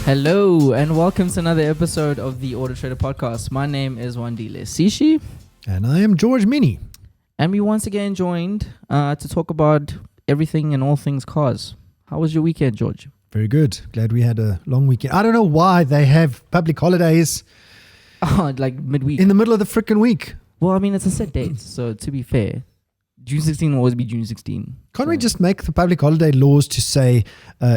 Hello and welcome to another episode of the AutoTrader Podcast. My name is Wandile Sishi. And I am George Mienie. And we once again joined to talk about everything and all things cars. How was your weekend, George? Very good. Glad we had a long weekend. I don't know why they have public holidays Like midweek. in the middle of the freaking week. Well, I mean, it's a set date. So to be fair, June 16 will always be June 16. Can't we just make the public holiday laws to say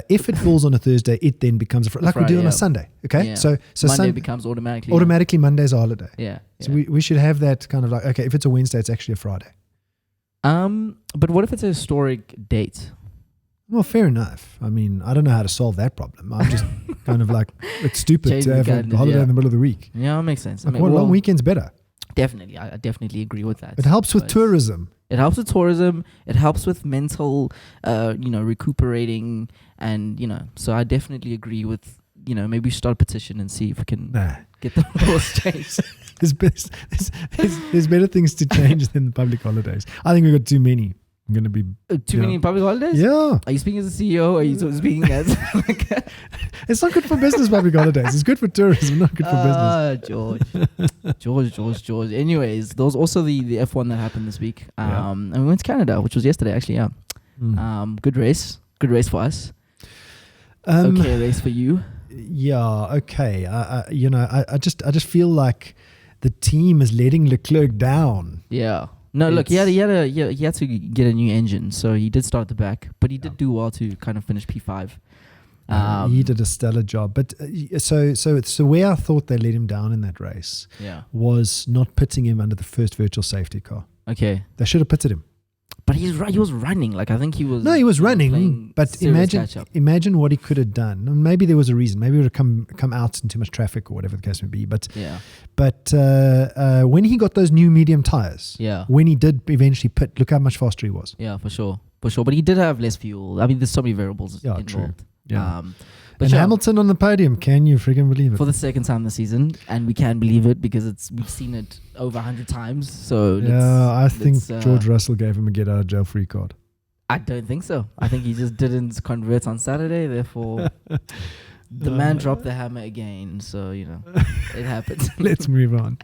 if it falls on a Thursday, it then becomes a Friday, like we do on a Sunday. Okay, Yeah. so Monday becomes automatically. automatically Monday's a holiday. Yeah. So we should have that kind of like, okay, if it's a Wednesday, it's actually a Friday. But what if it's a historic date? Well, fair enough. I mean, I don't know how to solve that problem. I'm just kind of like, it's stupid Change to the have a calendar, holiday yeah. in the middle of the week. Yeah, it makes sense. Like, long weekend's better. Definitely. I definitely agree with that. It helps with tourism. It helps with tourism. It helps with mental, recuperating. And, so I definitely agree with, maybe we should start a petition and see if we can get the laws changed. There's better things to change than the public holidays. I think we've got too many. I'm going to be... Too many public holidays? Yeah. Are you speaking as a CEO or are you speaking as... It's not good for business, public holidays. It's good for tourism, not good for business. George. Anyways, there was also the F1 that happened this week. And we went to Canada, which was yesterday, actually, yeah. Good race. Good race for us. Okay race for you. Yeah, okay. I just feel like the team is letting Leclerc down. Yeah. No, look, he had to get a new engine, so he did start at the back, but he did do well to kind of finish P5. He did a stellar job, but so where I thought they let him down in that race was not pitting him under the first virtual safety car. Okay, they should have pitted him. But he was running. Like I think he was. No, he was running. But imagine what he could have done. And maybe there was a reason. Maybe it would have come out in too much traffic or whatever the case may be. But when he got those new medium tires, when he did eventually pit, look how much faster he was. Yeah, for sure. But he did have less fuel. I mean, there's so many variables involved. True. Yeah. But Hamilton on the podium, can you freaking believe it? For the second time this season, and we can believe it because we've seen it over 100 times. So I think George Russell gave him a get out of jail free card. I don't think so. I think he just didn't convert on Saturday. Therefore, the man dropped the hammer again. So it happens. Let's move on.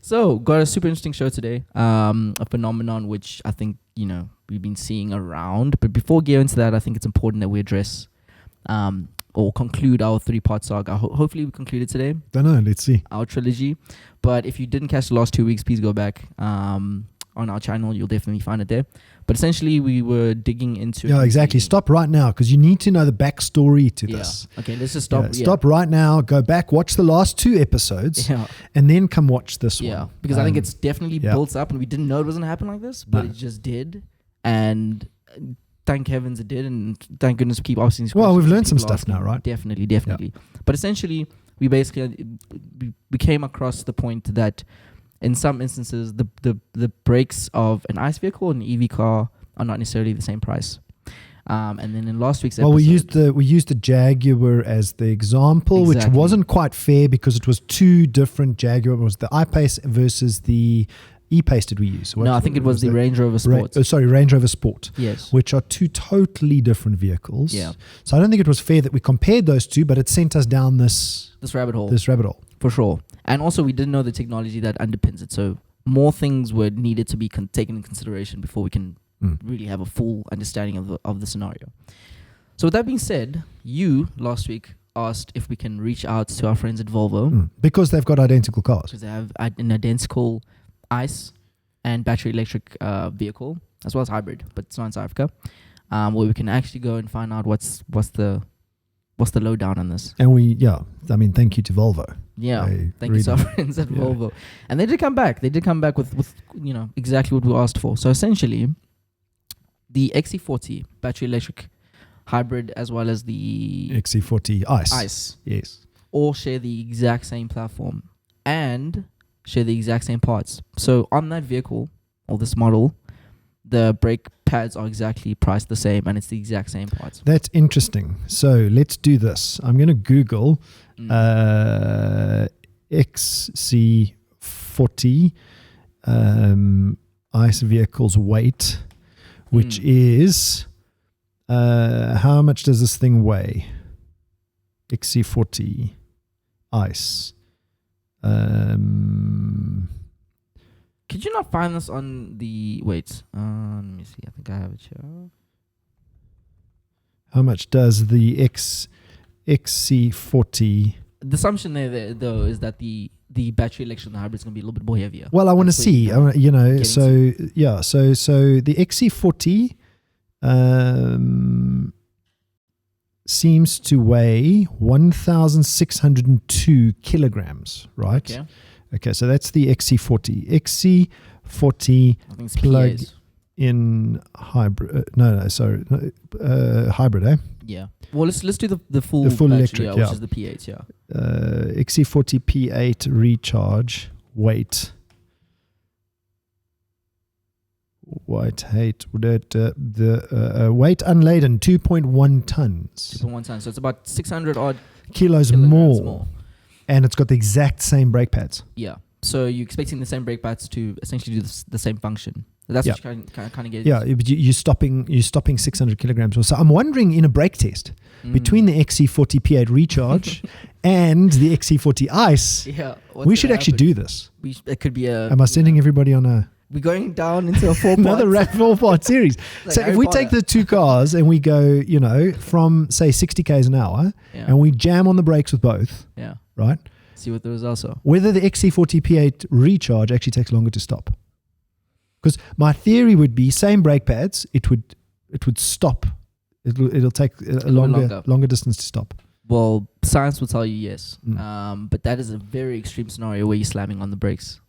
So got a super interesting show today. A phenomenon which I think we've been seeing around. But before we get into that, I think it's important that we address. Or conclude our 3-part saga. Hopefully we conclude it today. Don't know. Let's see. Our trilogy. But if you didn't catch the last 2 weeks, please go back on our channel. You'll definitely find it there. But essentially, we were digging into... Yeah, exactly. Stop right now because you need to know the backstory to this. Okay, let's just stop. Stop right now. Go back, watch the last 2 episodes, and then come watch this one. Yeah, because I think it's definitely built up and we didn't know it was going to happen like this, but it just did. And... thank heavens it did, and thank goodness we keep asking these questions. Well, we've learned some stuff now, right? Definitely. Yeah. But essentially, we came across the point that in some instances, the brakes of an ICE vehicle and an EV car are not necessarily the same price. And then in last week's episode... Well, we used the Jaguar as the example, which wasn't quite fair because it was 2 different Jaguar. It was the I-Pace versus the... E-Pace did we use? I think it was the Range Rover Sport. Range Rover Sport. Yes. Which are 2 totally different vehicles. Yeah. So I don't think it was fair that we compared those 2, but it sent us down this rabbit hole. For sure. And also we didn't know the technology that underpins it. So more things were needed to be taken in consideration before we can really have a full understanding of the scenario. So with that being said, you last week asked if we can reach out to our friends at Volvo. Because they've got identical cars. Because they have an identical... ICE and battery electric vehicle as well as hybrid, but it's not in South Africa, where we can actually go and find out what's the lowdown on this. And thank you to Volvo. Yeah, thank you to our friends at Volvo. And they did come back. with exactly what we asked for. So essentially, the XC40 battery electric hybrid as well as the XC40 ICE. Yes, all share the exact same platform and share the exact same parts. So on that vehicle or this model, the brake pads are exactly priced the same and it's the exact same parts. That's interesting. So let's do this. I'm going to Google XC40 ICE vehicles weight, which is how much does this thing weigh? XC40 ICE. Could you not find this on the... Wait. Let me see. I think I have it here. How much does the XC40... The assumption there, though, is that the battery electric and the hybrid is going to be a little bit more heavier. Well, I want to see. So the XC40 seems to weigh 1,602 kilograms, right? Okay, so that's the XC40. XC40 plug-in hybrid. Hybrid, eh? Yeah. Well, let's do the full battery, electric, which is the P8, XC40 P8 recharge weight. Weight unladen 2.1 tons. 2.1 tons. So it's about 600 odd kilos more. And it's got the exact same brake pads. Yeah. So you're expecting the same brake pads to essentially do the same function. That's what you kind of get. Yeah, you're stopping 600 kilograms. So I'm wondering, in a brake test between the XC40 P8 recharge and the XC40 ICE, we should actually do this. It could be a... Am I sending everybody on a... We're going down into a another 4-part series. So if we take the two cars and we go, from say 60 k's an hour, and we jam on the brakes with both, right? See what the results are. Whether the XC40 P8 recharge actually takes longer to stop. Because my theory would be same brake pads, it would stop. It'll take a longer distance to stop. Well, science will tell you yes, but that is a very extreme scenario where you're slamming on the brakes.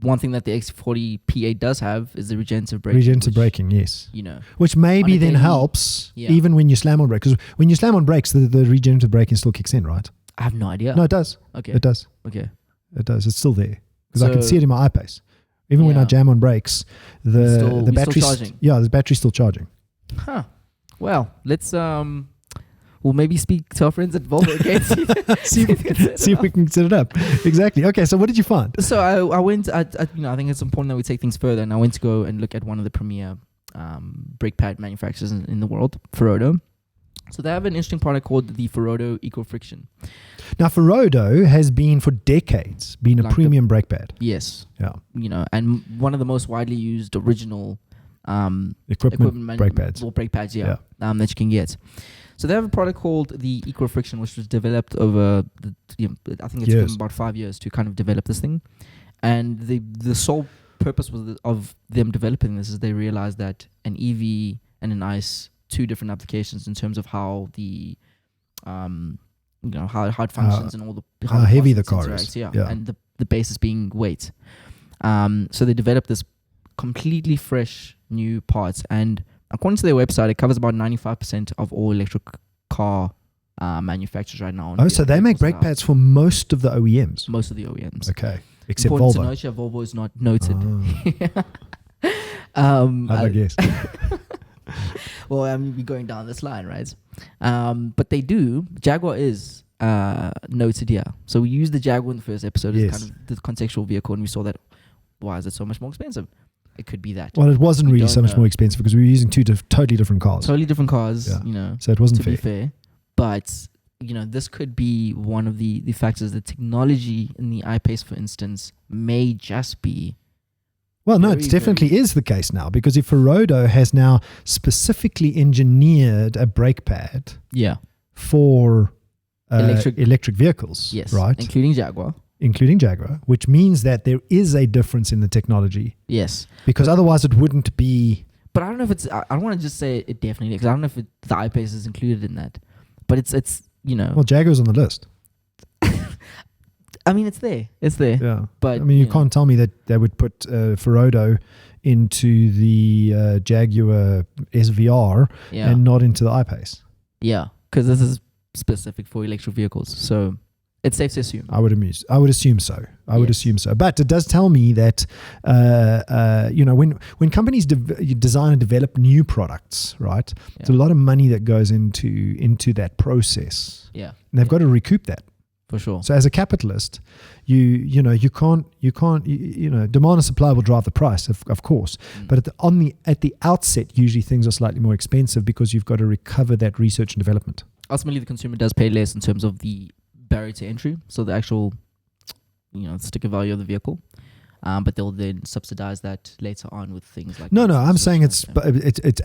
One thing that the XC40 P8 does have is the regenerative braking. Regenerative braking, yes. Which maybe then helps even when you slam on brakes. Because when you slam on brakes, the regenerative braking still kicks in, right? I have no idea. No, it does. Okay. It does. Okay. It does. It's still there. Because I can see it in my I-Pace. Even when I jam on brakes, the battery's still charging. Yeah, the battery's still charging. Huh. Well, let's we'll maybe speak to our friends at Volvo again. see if we can set it up. Exactly. Okay, so what did you find? So I went, I think it's important that we take things further, and I went to go and look at one of the premier brake pad manufacturers in the world, Ferodo. So they have an interesting product called the Ferodo Eco Friction. Now, Ferodo has been for decades a premium brake pad. Yes. Yeah. And one of the most widely used original equipment brake pads. Well, brake pads, that you can get. So they have a product called the Eco Friction, which was developed over, I think it's been about 5 years to kind of develop this thing. And the sole purpose of them developing this is they realized that an EV and an ICE, two different applications in terms of how the, how it functions and all the how heavy the car is. And the basis being weight. So they developed this completely fresh new parts, and according to their website, it covers about 95% of all electric car manufacturers right now. So they make brake pads for most of the OEMs? Most of the OEMs. Okay. Except Volvo. To note, Volvo is not noted. I guess. Well, we're going down this line, right? But they do. Jaguar is noted here. So we used the Jaguar in the first episode as kind of the contextual vehicle, and we saw that, why is it so much more expensive? It could be that. Well, it wasn't really so much more expensive because we were using two totally different cars. Totally different cars, So it wasn't fair. To be fair. But, this could be one of the factors. The technology in the I-Pace, for instance, may just be... Well, no, it definitely is the case now, because if Ferodo has now specifically engineered a brake pad for electric vehicles, right? Including Jaguar, which means that there is a difference in the technology. Yes. Because otherwise it wouldn't be... But I don't know if it's... I don't want to just say it definitely, because I don't know if the I-Pace is included in that. But it's Well, Jaguar's on the list. I mean, it's there. It's there. Yeah. But, you can't tell me that they would put Ferodo into the Jaguar SVR and not into the I-Pace. Yeah, because this is specific for electric vehicles. So it's safe to assume. I would assume so. Would assume so. But it does tell me that, when companies design and develop new products, right, there's a lot of money that goes into that process. Yeah. And they've got to recoup that. For sure. So as a capitalist, you can't demand and supply will drive the price, of course. But at the outset, usually things are slightly more expensive because you've got to recover that research and development. ultimately the consumer does pay less in terms of the barrier to entry, so the actual, sticker value of the vehicle. But they'll then subsidize that later on with things like... No, I'm saying it's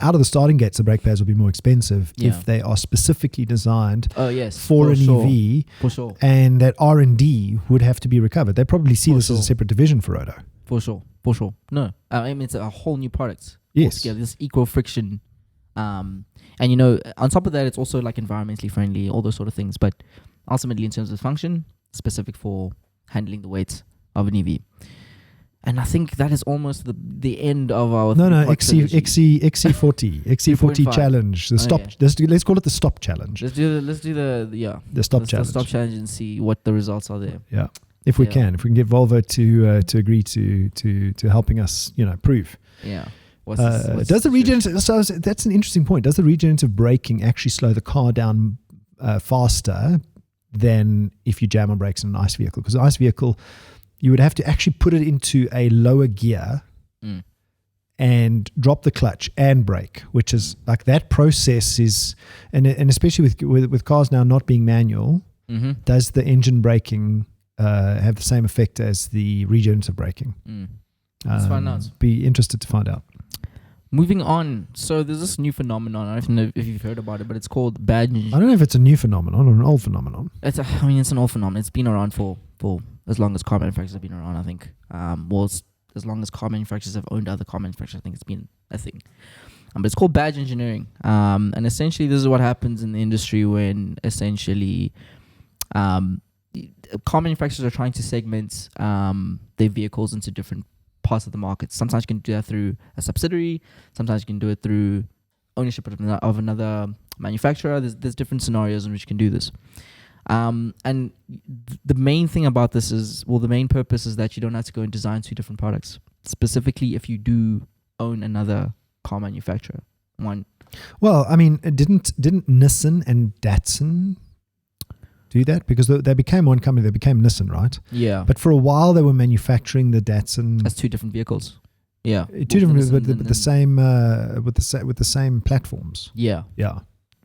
out of the starting gates, the brake pads will be more expensive if they are specifically designed for an EV. For sure. And that R&D would have to be recovered. They probably see this as a separate division for Auto. For sure. No, I mean, it's a whole new product. Yes. This eco-friction. And, on top of that, it's also like environmentally friendly, all those sort of things. But ultimately, in terms of function, specific for handling the weight of an EV. And I think that is almost the end of our... XC40 challenge. The stop. Let's call it the stop challenge. Let's do the stop challenge. The stop challenge and see what the results are there. Yeah, if we can get Volvo to agree to helping us, prove. Yeah. Does the regenerative? So that's an interesting point. Does the regenerative braking actually slow the car down faster than if you jam on brakes in an ICE vehicle? Because an ICE vehicle, you would have to actually put it into a lower gear and drop the clutch and brake, which is like that process is, and especially with cars now not being manual, does the engine braking have the same effect as the regenerative braking? Let's find out. Be interested to find out. Moving on, so there's this new phenomenon. I don't know if you've heard about it, but it's called badge. I don't know if it's a new phenomenon or an old phenomenon. It's an old phenomenon. It's been around for as long as car manufacturers have been around, I think. As long as car manufacturers have owned other car manufacturers, I think it's been a thing. But it's called badge engineering. And essentially, this is what happens in the industry when essentially car manufacturers are trying to segment their vehicles into different parts of the market. Sometimes you can do that through a subsidiary. Sometimes you can do it through ownership of another manufacturer. There's different scenarios in which you can do this. And the main thing about this is, the main purpose is that you don't have to go and design two different products. Specifically, if you do own another car manufacturer. Well, I mean, didn't Nissan and Datsun do that? Because they became one company. They became Nissan, right? Yeah. But for a while, they were manufacturing the Datsun as two different vehicles. Yeah. Two different, but the same with the same platforms. Yeah. Yeah.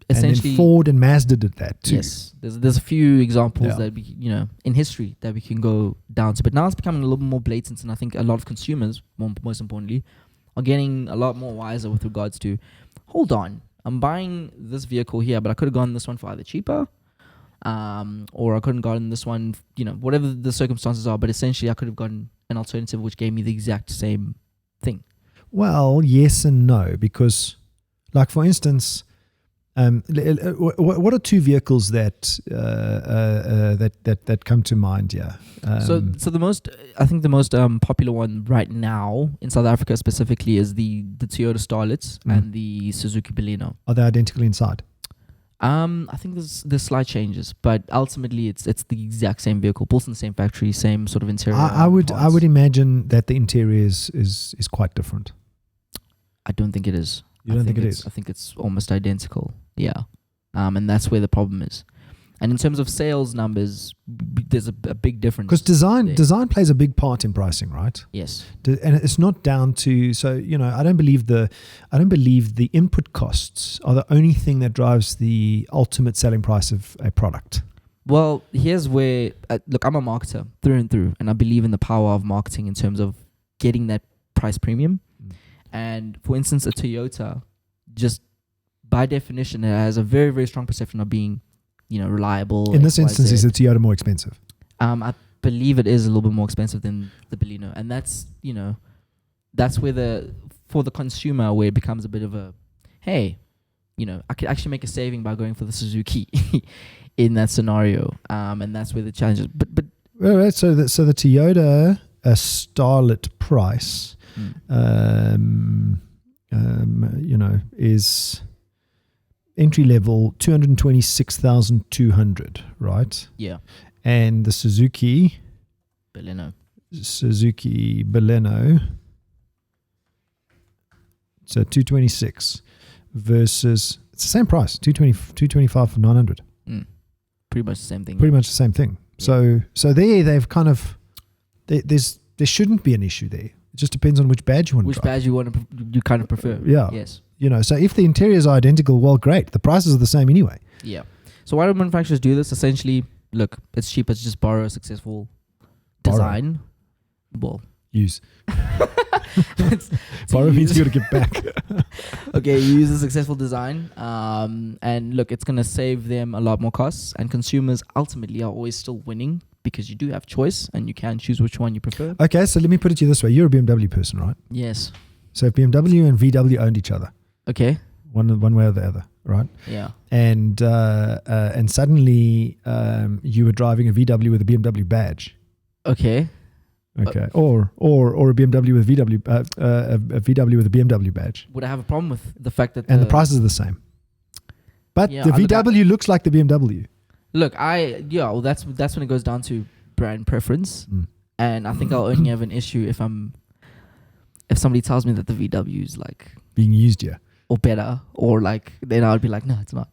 Essentially, and then Ford and Mazda did that too. Yes, there's a few examples that we, in history that we can go down to, but now it's becoming a little more blatant, and I think a lot of consumers, most importantly, are getting a lot more wiser with regards to, hold on, I'm buying this vehicle here, but I could have gotten this one for either cheaper, or I couldn't have gotten this one, whatever the circumstances are, but essentially I could have gotten an alternative which gave me the exact same thing. Well, yes and no, because, like for instance, what are two vehicles that come to mind here? So the most popular one right now in South Africa specifically is the Toyota Starlet and the Suzuki Baleno. Are they identical inside? I think there's slight changes, but ultimately it's the exact same vehicle, built in the same factory, same sort of interior. I would imagine that the interior is quite different. I don't think it is. You don't think it is? I think it's almost identical. Yeah. And that's where the problem is. And in terms of sales numbers, there's a big difference. Because design plays a big part in pricing, right? Yes. And it's not down to, I don't believe the input costs are the only thing that drives the ultimate selling price of a product. Well, here's where, look, I'm a marketer through and through, and I believe in the power of marketing in terms of getting that price premium. And for instance, a Toyota, just by definition, it has a very, very strong perception of being, reliable. In this instance, is the Toyota more expensive? I believe it is a little bit more expensive than the Baleno, and that's where for the consumer, where it becomes a bit of a, hey, I could actually make a saving by going for the Suzuki in that scenario, and that's where the challenge is. But right, so the Toyota Starlet price. Is entry level 226,200, right? Yeah. And the Suzuki Baleno, so 226 versus, it's the same price, 225 for 900. Pretty much the same thing. Pretty much the same thing. Yeah. So they've kind of, there shouldn't be an issue there. It just depends on which badge you want to drive. Which badge you kind of prefer. Yeah. Yes. So if the interiors are identical, well, great. The prices are the same anyway. Yeah. So why do manufacturers do this? Essentially, look, it's cheaper to just borrow a successful design. Well, use. Borrow means you got to give back. Okay, you use a successful design, and look, it's going to save them a lot more costs, and consumers ultimately are always still winning because you do have choice and you can choose which one you prefer. Okay, so let me put it to you this way. You're a BMW person, right? Yes. So if BMW and VW owned each other. Okay. One way or the other, right? Yeah. And suddenly you were driving a VW with a BMW badge. Okay. Okay. Or a BMW with a VW with a BMW badge. Would I have a problem with the fact that the prices are the same? But the VW looks like the BMW. Look, well, that's when it goes down to brand preference, and I think I'll only have an issue if somebody tells me that the VW is like being used here or better, or like then I would be like, no, it's not.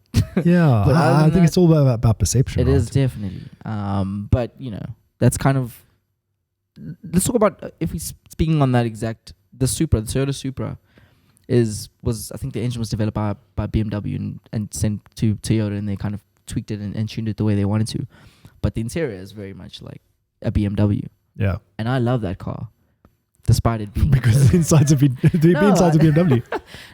Yeah, but I think it's all about perception. It is definitely, but that's kind of. Let's talk about if we're speaking on that exact the Toyota Supra was I think the engine was developed by BMW and sent to Toyota, and they kind of tweaked it and tuned it the way they wanted to, but the interior is very much like a BMW. Yeah, and I love that car, despite it being because the inside's a BMW.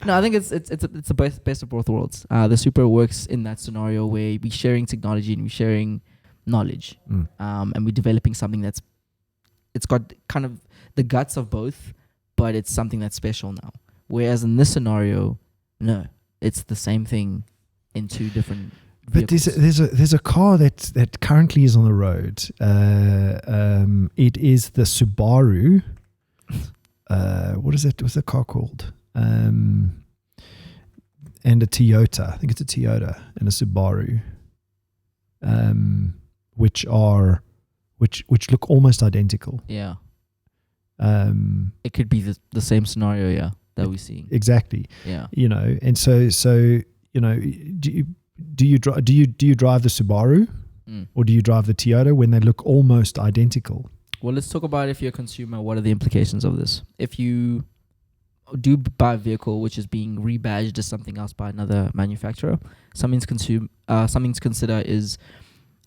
No, I think it's the best of both worlds. The Supra works in that scenario where we're sharing technology and we're sharing knowledge, and we're developing something it's got kind of the guts of both, but it's something that's special now. Whereas in this scenario, no, it's the same thing in two different vehicles. But there's a car that currently is on the road. It is the Subaru. What is it? What's the car called? And a Toyota. I think it's a Toyota and a Subaru. Which look almost identical. Yeah. It could be the same scenario, yeah, that we're seeing. Exactly. Yeah. And so do you drive the Subaru or do you drive the Toyota when they look almost identical? Well, let's talk about if you're a consumer, what are the implications of this? If you do buy a vehicle which is being rebadged as something else by another manufacturer, something to consider is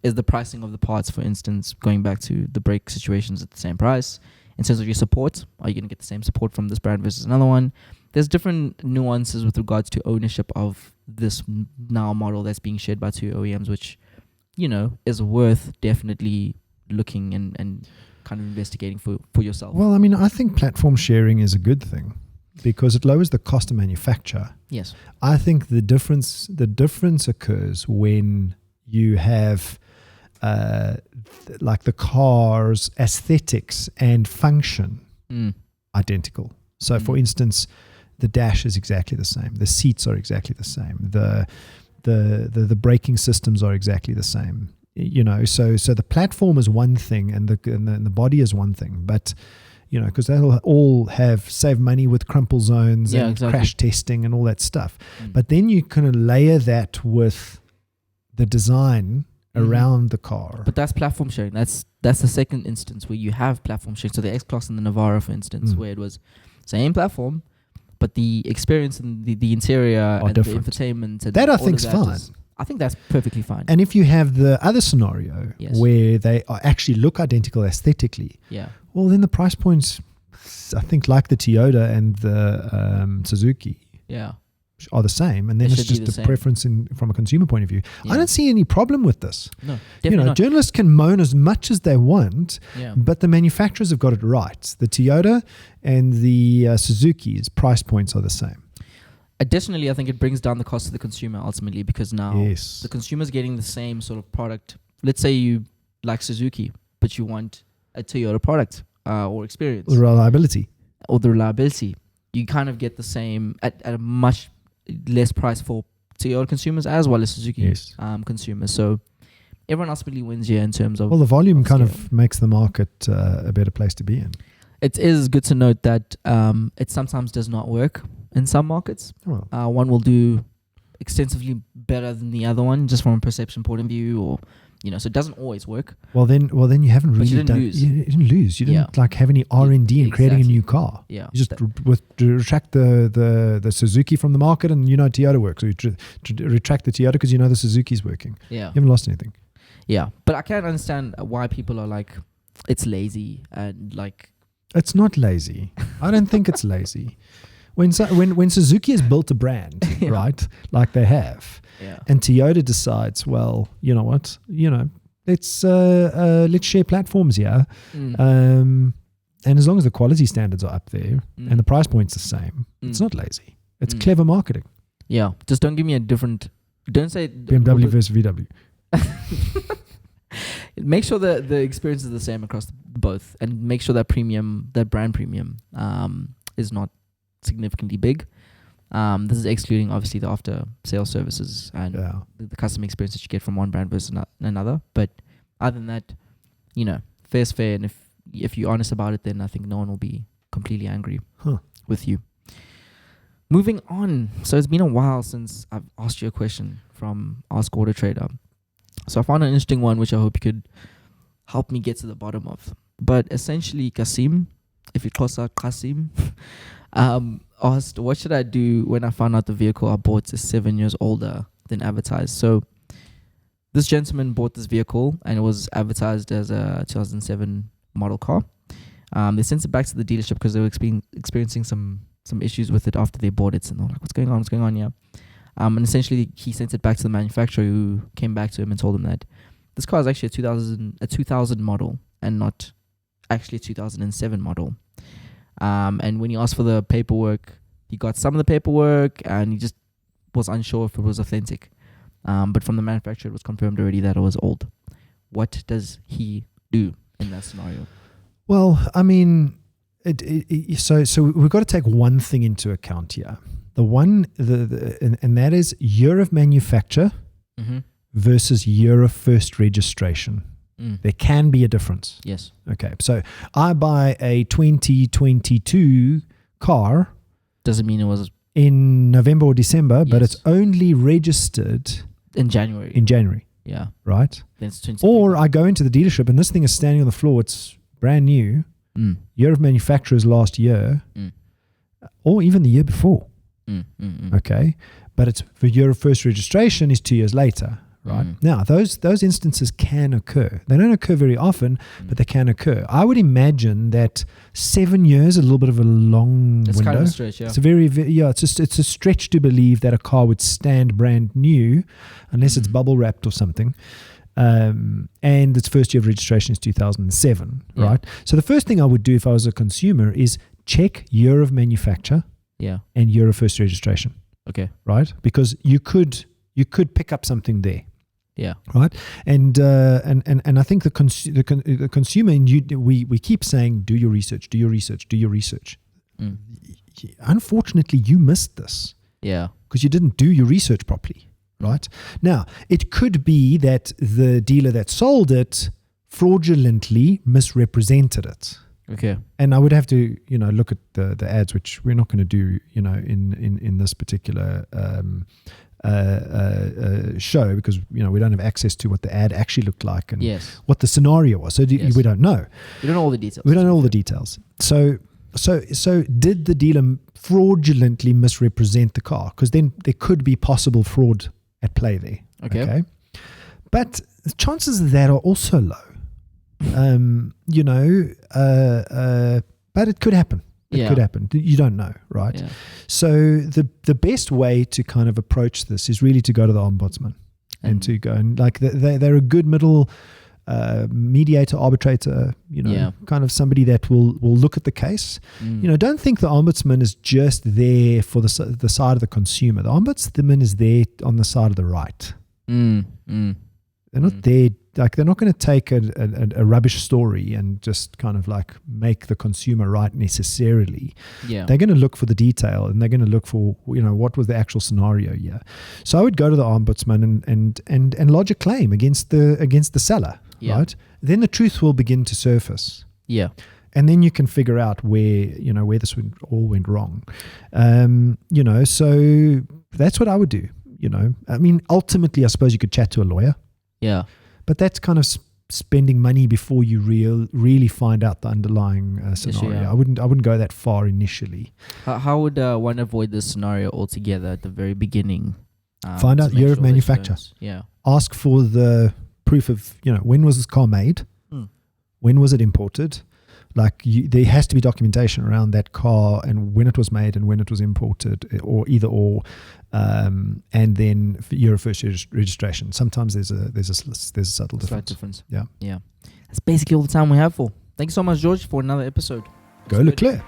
the pricing of the parts, for instance, going back to the brake situations at the same price. In terms of your support, are you going to get the same support from this brand versus another one? There's different nuances with regards to ownership of this now model that's being shared by two OEMs, which, is worth definitely looking and kind of investigating for yourself. Well, I mean, I think platform sharing is a good thing because it lowers the cost of manufacture. Yes. I think the difference occurs when you have like the car's aesthetics and function identical. So for instance, the dash is exactly the same. The seats are exactly the same. The braking systems are exactly the same. So the platform is one thing and the body is one thing, but because they'll all save money with crumple zones and crash testing and all that stuff. But then you kind of layer that with the design around the car. But that's platform sharing. That's the second instance where you have platform sharing. So the X-Class and the Navara, for instance, where it was same platform, but the experience and the interior and different. The infotainment. And that I think's fine. I think that's perfectly fine. And if you have the other scenario where they actually look identical aesthetically, well, then the price points, I think, like the Toyota and the Suzuki, are the same, and then it's just a preference from a consumer point of view. I don't see any problem with this. No, definitely not. Journalists can moan as much as they want, but the manufacturers have got it right. The Toyota and the Suzuki's price points are the same. Additionally, I think it brings down the cost to the consumer ultimately because now the consumer's getting the same sort of product. Let's say you like Suzuki, but you want a Toyota product or experience. The reliability. You kind of get the same at a much less price for Toyota consumers as well as Suzuki consumers. So everyone else really wins here in terms of... Well, the volume kind of makes the market a better place to be in. It is good to note that it sometimes does not work in some markets. One will do extensively better than the other one just from a perception point of view, or So it doesn't always work. Well, then you haven't really you didn't lose. You didn't lose. You didn't have any R&D in creating a new car. Yeah. You just retract the Suzuki from the market, and Toyota works. So you retract the Toyota because the Suzuki's working. Yeah. You haven't lost anything. Yeah, but I can't understand why people are like, it's lazy and like. It's not lazy. I don't think it's lazy. When Suzuki has built a brand, right, like they have, and Toyota decides, well, you know what, let's share platforms here, and as long as the quality standards are up there and the price point's the same, it's not lazy. It's clever marketing. Yeah, just don't give me don't say BMW versus VW. Make sure that the experience is the same across both, and make sure that brand premium, is not significantly big. This is excluding obviously the after sales services and the customer experience that you get from one brand versus another. But other than that, fair's fair, and if you're honest about it, then I think no one will be completely angry with you. Moving on. So it's been a while since I've asked you a question from Ask AutoTrader. So I found an interesting one which I hope you could help me get to the bottom of. But essentially, Kasim, if you cross out Kasim, asked, what should I do when I found out the vehicle I bought is 7 years older than advertised? So this gentleman bought this vehicle and it was advertised as a 2007 model car. They sent it back to the dealership because they were experiencing some issues with it after they bought it. And they were like, what's going on here? And essentially he sent it back to the manufacturer, who came back to him and told him that this car is actually a 2000 model and not actually a 2007 model. And when he asked for the paperwork, he got some of the paperwork and he just was unsure if it was authentic. But from the manufacturer, it was confirmed already that it was old. What does he do in that scenario? Well, I mean, so we've got to take one thing into account here. And that is year of manufacture versus year of first registration. There can be a difference. Yes. Okay. So I buy a 2022 car. Doesn't mean it was in November or December, but it's only registered in January. Yeah. Right. Then it's or I go into the dealership and this thing is standing on the floor. It's brand new. Year of manufacture is last year, or even the year before. Okay. But it's the year of first registration is 2 years later. Right. Now, those instances can occur. They don't occur very often, but they can occur. I would imagine that 7 years is a little bit of a long window. It's kind of a stretch, yeah. It's it's a stretch to believe that a car would stand brand new unless it's bubble wrapped or something. And its first year of registration is 2007, right? So the first thing I would do if I was a consumer is check year of manufacture and year of first registration. Okay. Right? Because you could pick up something there. Yeah. Right. And I think the consumer, and we keep saying, do your research. Unfortunately, you missed this. Yeah. Because you didn't do your research properly. Right. Now, it could be that the dealer that sold it fraudulently misrepresented it. Okay. And I would have to, look at the ads, which we're not going to do, in this particular show, because we don't have access to what the ad actually looked like and what the scenario was. So we don't know. We don't know all the details. We don't know all the details. So did the dealer fraudulently misrepresent the car? Because then there could be possible fraud at play there. Okay. But the chances of that are also low. But it could happen. It could happen. You don't know, right? Yeah. So the best way to kind of approach this is really to go to the ombudsman and to go and they're a good middle mediator, arbitrator, kind of somebody that will look at the case. Don't think the ombudsman is just there for the side of the consumer. The ombudsman is there on the side of the right. They're not there. They're not going to take a rubbish story and just kind of make the consumer right necessarily. Yeah. They're going to look for the detail and they're going to look for, what was the actual scenario here. So I would go to the ombudsman and lodge a claim against the seller, right? Then the truth will begin to surface. Yeah. And then you can figure out where this all went wrong. So that's what I would do. I mean, ultimately, I suppose you could chat to a lawyer. Yeah. But that's kind of spending money before you really find out the underlying scenario. Yeah. I wouldn't go that far initially. How would one avoid this scenario altogether at the very beginning? Find out year of manufacture. Yeah. Ask for the proof of, when was this car made? When was it imported? Like there has to be documentation around that car and when it was made and when it was imported, or either or, and then year of first registration. Sometimes there's a subtle difference. Yeah. That's basically all the time we have for. Thank you so much, George, for another episode. Go Leclerc.